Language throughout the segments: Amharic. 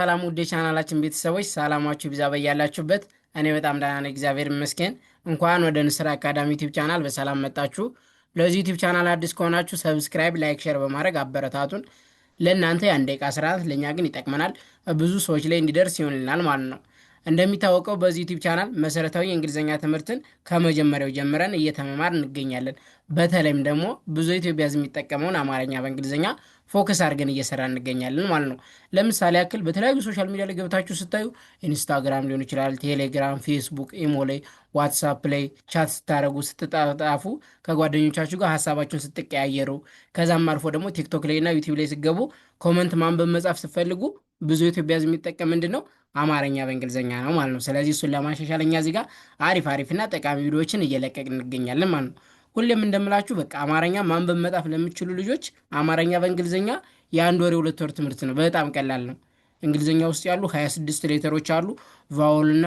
ሰላም ውድ የቻናላችን ቤተሰቦች ሰላማችሁ ይብዛ በያላችሁበት። እኔ በጣም ደህና ነኝ፣ እግዚአብሔር ይመስገን። እንኳን ወደ ንስር አካዳሚ ዩቲዩብ ቻናል በሰላም መጣችሁ። ለዚህ ዩቲዩብ ቻናል አዲስ ከሆናችሁ ሰብስክራይብ፣ ላይክ፣ ሼር በማድረግ አበረታቱን። ለእናንተ የአንድ ደቂቃ ስርዓት ለእኛ ግን ይጠቅመናል፣ ብዙ ሰዎች ላይ እንዲደርስ ይሆንልናል ማለት ነው። እንደሚታወቀው በዚህ ዩቲዩብ ቻናል መሰረታዊ የእንግሊዝኛ ትምህርትን ከመጀመሪያው ጀምረን እየተመማር እንገኛለን። በተለይም ደግሞ ብዙ ኢትዮጵያ ሕዝብ የሚጠቀመውን አማርኛ በእንግሊዝኛ ፎከስ አድርገን እየሰራ እንገኛለን ማለት ነው። ለምሳሌ ያክል በተለያዩ ሶሻል ሚዲያ ላይ ገብታችሁ ስታዩ ኢንስታግራም ሊሆን ይችላል፣ ቴሌግራም፣ ፌስቡክ፣ ኢሞ ላይ፣ ዋትሳፕ ላይ ቻት ስታደረጉ ስትጣጣፉ ከጓደኞቻችሁ ጋር ሀሳባችሁን ስትቀያየሩ ከዛም አልፎ ደግሞ ቲክቶክ ላይ እና ዩቲዩብ ላይ ስገቡ ኮመንት ማንበብ መጻፍ ስትፈልጉ ብዙ ኢትዮጵያ ሕዝብ የሚጠቀም ምንድን ነው አማርኛ በእንግሊዝኛ ነው ማለት ነው። ስለዚህ እሱን ለማሻሻል እኛ እዚህ ጋር አሪፍና ጠቃሚ ቪዲዮዎችን እየለቀቅን እንገኛለን ማለት ነው። ሁሌም እንደምላችሁ በቃ አማርኛ ማንበብ መጻፍ ለምችሉ ልጆች አማርኛ በእንግሊዝኛ የአንድ ወር የሁለት ወር ትምህርት ነው። በጣም ቀላል ነው። እንግሊዝኛ ውስጥ ያሉ 26 ሌተሮች አሉ። ቫውልና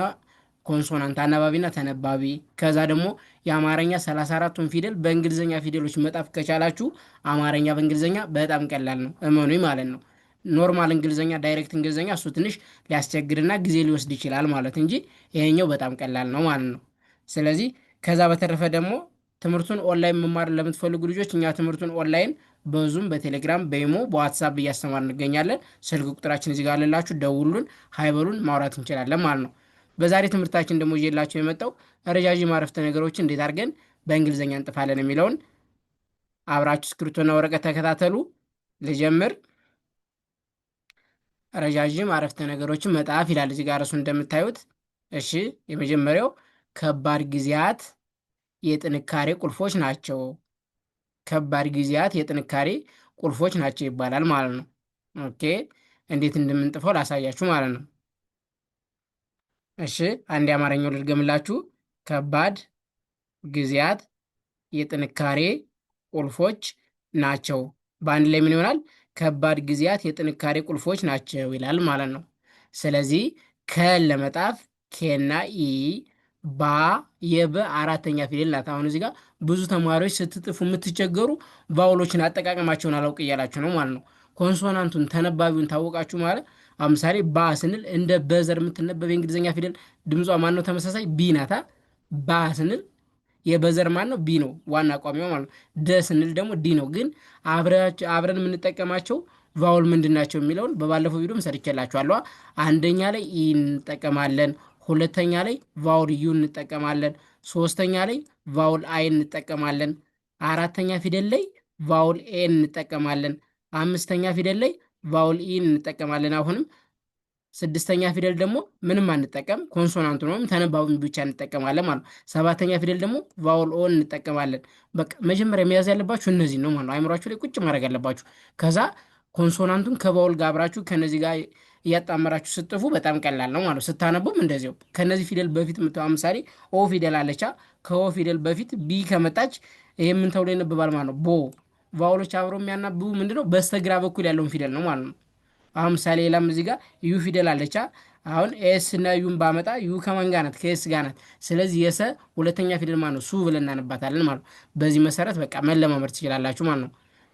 ኮንሶናንት አናባቢና ተነባቢ። ከዛ ደግሞ የአማርኛ 34ቱን ፊደል በእንግሊዝኛ ፊደሎች መጻፍ ከቻላችሁ አማርኛ በእንግሊዝኛ በጣም ቀላል ነው፣ እመኑኝ ማለት ነው። ኖርማል እንግሊዝኛ ዳይሬክት እንግሊዝኛ እሱ ትንሽ ሊያስቸግርና ጊዜ ሊወስድ ይችላል ማለት እንጂ ይሄኛው በጣም ቀላል ነው ማለት ነው። ስለዚህ ከዛ በተረፈ ደግሞ ትምህርቱን ኦንላይን መማር ለምትፈልጉ ልጆች እኛ ትምህርቱን ኦንላይን በዙም፣ በቴሌግራም፣ በኢሞ፣ በዋትሳፕ እያስተማር እንገኛለን። ስልክ ቁጥራችን እዚህ ጋር አለላችሁ፣ ደውሉን፣ ሀይበሉን ማውራት እንችላለን ማለት ነው። በዛሬ ትምህርታችን ደግሞ ይዤላችሁ የመጣው ረዣዥም አረፍተ ነገሮችን እንዴት አድርገን በእንግሊዝኛ እንጥፋለን የሚለውን አብራችሁ እስክሪብቶና ወረቀት ተከታተሉ። ልጀምር። ረዣዥም አረፍተ ነገሮችን መጣፍ ይላል እዚህ ጋር እሱ እንደምታዩት። እሺ፣ የመጀመሪያው ከባድ ጊዜያት የጥንካሬ ቁልፎች ናቸው። ከባድ ጊዜያት የጥንካሬ ቁልፎች ናቸው ይባላል ማለት ነው። ኦኬ፣ እንዴት እንደምንጥፈው ላሳያችሁ ማለት ነው። እሺ፣ አንድ የአማርኛው ልድገምላችሁ። ከባድ ጊዜያት የጥንካሬ ቁልፎች ናቸው። በአንድ ላይ ምን ይሆናል? ከባድ ጊዜያት የጥንካሬ ቁልፎች ናቸው ይላል ማለት ነው። ስለዚህ ከን ለመጣፍ ኬና ኢ፣ ባ የበ አራተኛ ፊደል ናት። አሁን እዚህ ጋር ብዙ ተማሪዎች ስትጥፉ የምትቸገሩ ቫውሎችን አጠቃቀማቸውን አላውቅ እያላችሁ ነው ማለት ነው። ኮንሶናንቱን ተነባቢውን ታወቃችሁ ማለት አሁን ምሳሌ ባ ስንል እንደ በዘር የምትነበብ የእንግሊዝኛ ፊደል ድምጿ ማን ነው? ተመሳሳይ ቢ ናታ። ባ ስንል የበዘር ማን ነው? ቢ ነው፣ ዋና ቋሚዋ ማለት ነው። ደ ስንል ደግሞ ዲ ነው። ግን አብረን የምንጠቀማቸው ቫውል ምንድን ናቸው የሚለውን በባለፈው ቪዲዮም ሰርቼላችኋለሁ። አንደኛ ላይ ኢ እንጠቀማለን፣ ሁለተኛ ላይ ቫውል ዩ እንጠቀማለን፣ ሶስተኛ ላይ ቫውል አይ እንጠቀማለን፣ አራተኛ ፊደል ላይ ቫውል ኤ እንጠቀማለን፣ አምስተኛ ፊደል ላይ ቫውል ኢ እንጠቀማለን። አሁንም ስድስተኛ ፊደል ደግሞ ምንም አንጠቀም፣ ኮንሶናንቱን ወይም ተነባቢውን ብቻ እንጠቀማለን ማለት ነው። ሰባተኛ ፊደል ደግሞ ቫውል ኦ እንጠቀማለን። በቃ መጀመሪያ መያዝ ያለባችሁ እነዚህ ነው ማለት ነው። አይምሯችሁ ላይ ቁጭ ማድረግ ያለባችሁ። ከዛ ኮንሶናንቱን ከቫውል ጋር አብራችሁ ከነዚህ ጋር እያጣመራችሁ ስጥፉ በጣም ቀላል ነው ማለት ነው። ስታነቡም እንደዚው ከነዚህ ፊደል በፊት ምሳሌ ኦ ፊደል አለቻ። ከኦ ፊደል በፊት ቢ ከመጣች ይሄ ምን ተብሎ ይነበባል ማለት ነው? ቦ። ቫውሎች አብረው የሚያናብቡ ምንድነው? በስተግራ በኩል ያለውን ፊደል ነው ማለት ነው። አሁን ምሳሌ ሌላም እዚህ ጋር ዩ ፊደል አለቻ። አሁን ኤስ እና ዩን ባመጣ ዩ ከማን ጋር ናት? ከኤስ ጋር ናት። ስለዚህ የሰ ሁለተኛ ፊደል ማለት ነው ሱ ብለን እናነባታለን ማለት ነው። በዚህ መሰረት በቃ መለማመድ ትችላላችሁ ማለት ነው።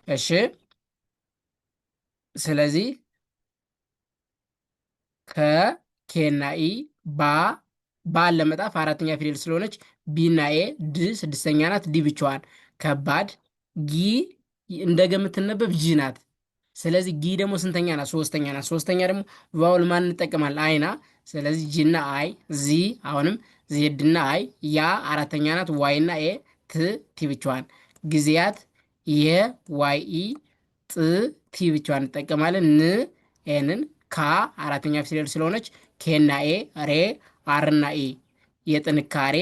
እሺ፣ ስለዚህ ከኬና ኢ፣ ባን ለመጣፍ አራተኛ ፊደል ስለሆነች ቢና ኤ፣ ድ ስድስተኛ ናት፣ ዲ ብቻዋን። ከባድ ጊ እንደገምትነበብ ጂ ናት። ስለዚህ ጊ ደግሞ ስንተኛ ናት? ሶስተኛ ናት። ሶስተኛ ደግሞ ቫውል ማን እንጠቀማለን? አይና። ስለዚህ ጂና አይ፣ ዚ አሁንም ዜድና አይ፣ ያ አራተኛ ናት፣ ዋይና ኤ፣ ቲ ብቻዋን። ጊዜያት የዋይ ኢ፣ ጥ ቲ ብቻዋን እንጠቀማለን። ን ኤንን፣ ካ አራተኛ ፊደል ስለሆነች ኬና ኤ፣ ሬ አርና ኢ። የጥንካሬ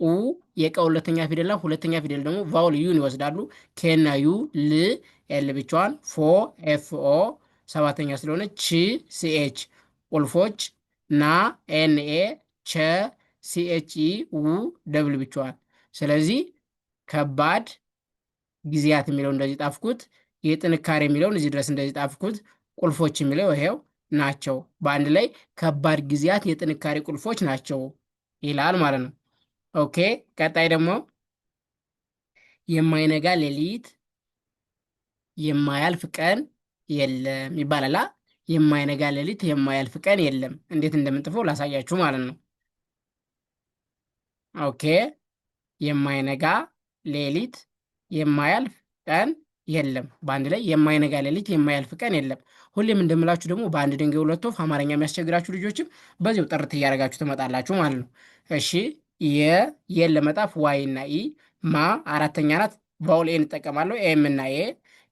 ኡ የቀ ሁለተኛ ፊደልና ሁለተኛ ፊደል ደግሞ ቫውል ዩን ይወስዳሉ። ኬና ዩ፣ ል ኤል ብቻዋን፣ ፎ ኤፍ ኦ ሰባተኛ ስለሆነ ች ሲኤች። ቁልፎች ና ኤን ኤ፣ ቸ ሲኤች ኢ፣ ው ደብል ብቻዋን። ስለዚህ ከባድ ጊዜያት የሚለው እንደዚህ ጣፍኩት። የጥንካሬ የሚለውን እዚህ ድረስ እንደዚህ ጣፍኩት። ቁልፎች የሚለው ይሄው ናቸው። በአንድ ላይ ከባድ ጊዜያት የጥንካሬ ቁልፎች ናቸው ይላል ማለት ነው። ኦኬ፣ ቀጣይ ደግሞ የማይነጋ ሌሊት የማያልፍ ቀን የለም ይባላል። የማይነጋ ሌሊት የማያልፍ ቀን የለም። እንዴት እንደምንጥፈው ላሳያችሁ ማለት ነው። ኦኬ። የማይነጋ ሌሊት የማያልፍ ቀን የለም። በአንድ ላይ የማይነጋ ሌሊት የማያልፍ ቀን የለም። ሁሌም እንደምላችሁ ደግሞ በአንድ ድንጋይ ሁለት ወፍ፣ አማርኛ የሚያስቸግራችሁ ልጆችም በዚሁ ጥርት እያደረጋችሁ ትመጣላችሁ ማለት ነው። እሺ። የን ለመጣፍ ዋይ እና ኢ፣ ማ አራተኛ ናት፣ ቫውል ኤ እንጠቀማለሁ፣ ኤም እና ኤ፣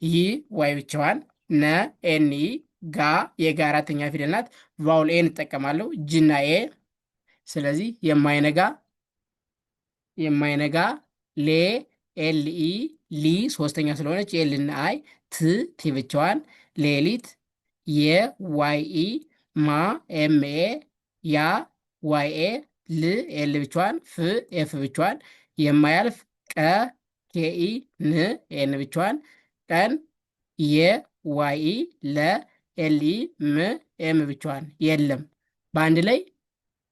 ይ ዋይ ብቻዋን፣ ነ ኤን ኢ፣ ጋ የጋ አራተኛ ፊደል ናት፣ ቫውል ኤ እንጠቀማለሁ፣ ጅ እና ኤ። ስለዚህ የማይነጋ ሌ ኤልኢ፣ ሊ ሶስተኛ ስለሆነች ኤልና አይ፣ ቲ ብቻዋን፣ ሌሊት የዋይኢ፣ ማ ኤምኤ፣ ያ ዋይኤ፣ ል ኤል ብቻዋን፣ ፍ ኤፍ ብቻዋን፣ የማያልፍ ቀ ኬኢ፣ ን ኤን ብቻዋን፣ ቀን የዋይኢ፣ ለ ኤልኢ፣ ም ኤም ብቻዋን፣ የለም። በአንድ ላይ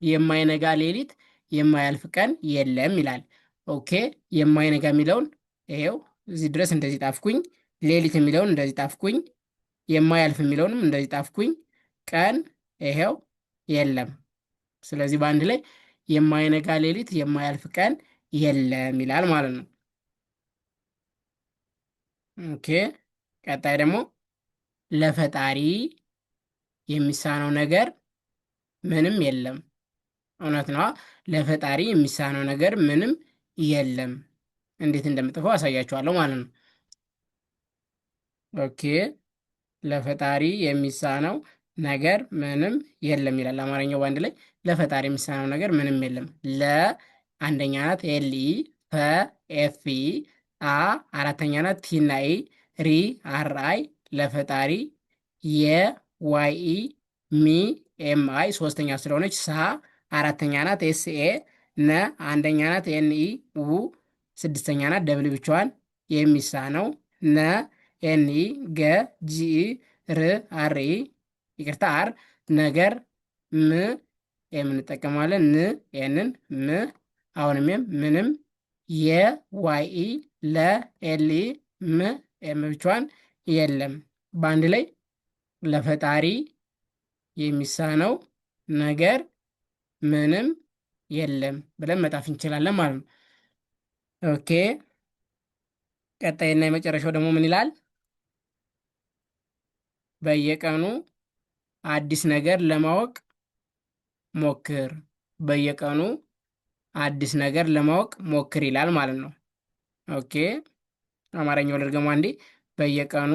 የማይነጋ ሌሊት የማያልፍ ቀን የለም ይላል። ኦኬ። የማይነጋ የሚለውን ይኸው እዚህ ድረስ እንደዚህ ጣፍኩኝ። ሌሊት የሚለውን እንደዚህ ጣፍኩኝ። የማያልፍ የሚለውንም እንደዚህ ጣፍኩኝ። ቀን ይኸው የለም። ስለዚህ በአንድ ላይ የማይነጋ ሌሊት የማያልፍ ቀን የለም ይላል ማለት ነው። ኦኬ። ቀጣይ ደግሞ ለፈጣሪ የሚሳነው ነገር ምንም የለም። እውነት ነዋ። ለፈጣሪ የሚሳነው ነገር ምንም የለም። እንዴት እንደምጥፈው አሳያችኋለሁ ማለት ነው። ኦኬ። ለፈጣሪ የሚሳነው ነገር ምንም የለም ይላል አማርኛው በአንድ ላይ። ለፈጣሪ የሚሳነው ነገር ምንም የለም። ለ አንደኛ ናት፣ ኤል ኢ፣ ፈ ኤፍ ኢ፣ አ አራተኛ ናት፣ ቲ እና ኢ፣ ሪ አር አይ፣ ለፈጣሪ የዋይ ኢ፣ ሚ ኤም አይ ሶስተኛ ስለሆነች፣ ሳ አራተኛ ናት፣ ኤስ ኤ፣ ነ አንደኛ ናት፣ ኤን ኢ፣ ው ስድስተኛ ናት፣ ደብል ብቻዋን፣ የሚሳነው ነ ኤን ኢ፣ ገ ጂ ኢ፣ ር አር ኢ፣ ይቅርታ አር፣ ነገር ም የምንጠቀማለን፣ ን ኤንን፣ ም አሁንም ምንም፣ የዋይ ኢ፣ ለ ኤል ኢ፣ ም ኤም ብቻዋን፣ የለም። በአንድ ላይ ለፈጣሪ የሚሳነው ነገር ምንም የለም ብለን መጣፍ እንችላለን ማለት ነው። ኦኬ። ቀጣይና የመጨረሻው ደግሞ ምን ይላል? በየቀኑ አዲስ ነገር ለማወቅ ሞክር። በየቀኑ አዲስ ነገር ለማወቅ ሞክር ይላል ማለት ነው። ኦኬ። አማርኛው ልድገሙ አንዴ። በየቀኑ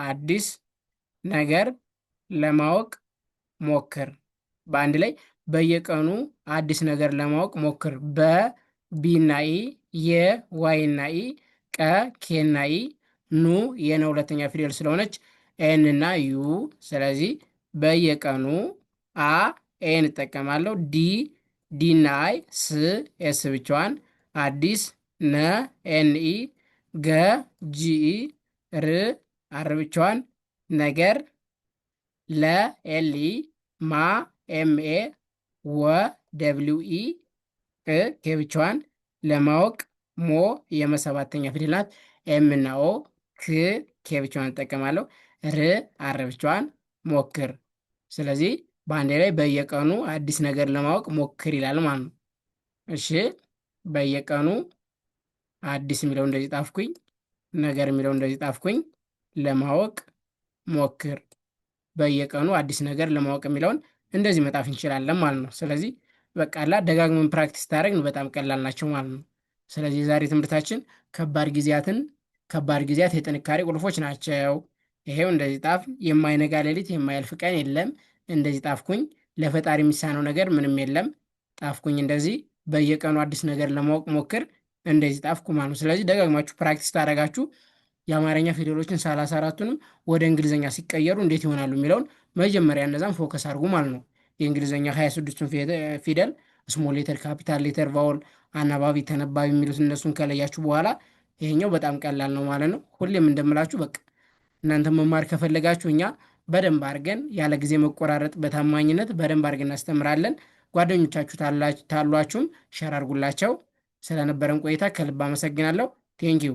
አዲስ ነገር ለማወቅ ሞክር። በአንድ ላይ በየቀኑ አዲስ ነገር ለማወቅ ሞክር። በቢና ኢ፣ የዋይና ኢ፣ ቀ ኬና ኢ፣ ኑ የነ ሁለተኛ ፊደል ስለሆነች ኤንና ዩ። ስለዚህ በየቀኑ አ ኤን እጠቀማለሁ፣ ዲና አይ፣ ስ ኤስ ብቻዋን፣ አዲስ ነ ኤን ኢ፣ ገ ጂ ኢ፣ ር አር ብቻዋን፣ ነገር ለ ኤል ኢ፣ ማ ኤምኤ፣ ወ ደብሊው ኢ፣ ኬ ብቻዋን፣ ለማወቅ ሞ የመሰባተኛ ፊደል ናት፣ ኤም እና ኦ፣ ክ ኬ ብቻዋን እጠቀማለሁ፣ ር አር ብቻዋን፣ ሞክር። ስለዚህ በአንድ ላይ በየቀኑ አዲስ ነገር ለማወቅ ሞክር ይላል ማለት ነው። እሺ። በየቀኑ አዲስ የሚለው እንደዚህ ጣፍኩኝ፣ ነገር የሚለው እንደዚህ ጣፍኩኝ፣ ለማወቅ ሞክር። በየቀኑ አዲስ ነገር ለማወቅ የሚለውን እንደዚህ መጣፍ እንችላለን ማለት ነው። ስለዚህ በቃላ ደጋግመን ፕራክቲስ ታደረግን በጣም ቀላል ናቸው ማለት ነው። ስለዚህ የዛሬ ትምህርታችን ከባድ ጊዜያት የጥንካሬ ቁልፎች ናቸው። ይሄው እንደዚህ ጣፍ። የማይነጋ ሌሊት የማያልፍ ቀን የለም፣ እንደዚህ ጣፍኩኝ። ለፈጣሪ የሚሳነው ነገር ምንም የለም፣ ጣፍኩኝ። እንደዚህ በየቀኑ አዲስ ነገር ለማወቅ ሞክር፣ እንደዚህ ጣፍኩ ማለት ነው። ስለዚህ ደጋግማችሁ ፕራክቲስ ታደረጋችሁ የአማርኛ ፊደሎችን 34ቱንም ወደ እንግሊዝኛ ሲቀየሩ እንዴት ይሆናሉ የሚለውን መጀመሪያ እነዛም ፎከስ አድርጉ ማለት ነው። የእንግሊዝኛ 26ቱን ፊደል ስሞል ሌተር፣ ካፒታል ሌተር፣ ቫውል፣ አናባቢ፣ ተነባቢ የሚሉት እነሱን ከለያችሁ በኋላ ይሄኛው በጣም ቀላል ነው ማለት ነው። ሁሌም እንደምላችሁ በቃ እናንተ መማር ከፈለጋችሁ እኛ በደንብ አድርገን ያለ ጊዜ መቆራረጥ በታማኝነት በደንብ አድርገን እናስተምራለን። ጓደኞቻችሁ ታሏችሁም ሸር አድርጉላቸው። ስለነበረን ቆይታ ከልብ አመሰግናለሁ። ቴንኪው